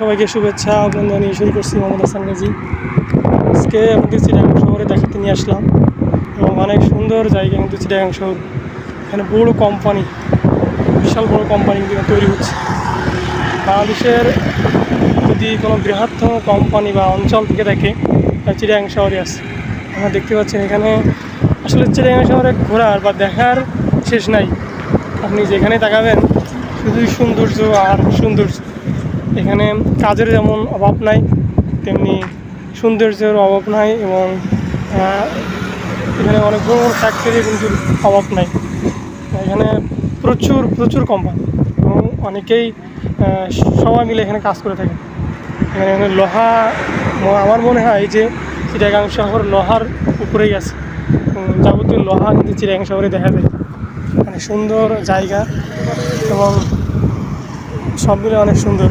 সবাইকে শুভেচ্ছা অভিনন্দন জানিয়ে শুরু করছি মোহাম্মদ হাসান গাজী। আজকে আমাদের চিটাগাং শহরে দেখাতে নিয়ে আসলাম এবং অনেক সুন্দর জায়গা কিন্তু চিটাগাং শহর। এখানে বড় কোম্পানি, বিশাল বড় কোম্পানি কিন্তু তৈরি হচ্ছে। বাংলাদেশের যদি কোনো বৃহত্তম কোম্পানি বা অঞ্চল থেকে দেখে চিটাগাং শহরে আছে। আমরা দেখতে পাচ্ছেন এখানে আসলে চিটাগাং শহরে ঘোরার বা দেখার শেষ নাই। আপনি যেখানে তাকাবেন শুধুই সৌন্দর্য আর সৌন্দর্য। এখানে কাজের যেমন অভাব নাই, তেমনি সৌন্দর্যের অভাব নাই এবং এখানে অনেক বড় বড় ফ্যাক্টরির কিন্তু অভাব নাই। এখানে প্রচুর প্রচুর কোম্পানি এবং অনেকেই সবাই মিলে এখানে কাজ করে থাকে। এখানে লোহা, আমার মনে হয় যে চিটাগাং শহর লোহার উপরেই আছে। যাবতীয় লোহা কিন্তু চিটাগাং শহরে দেখা যায়। মানে সুন্দর জায়গা এবং সব মিলে অনেক সুন্দর।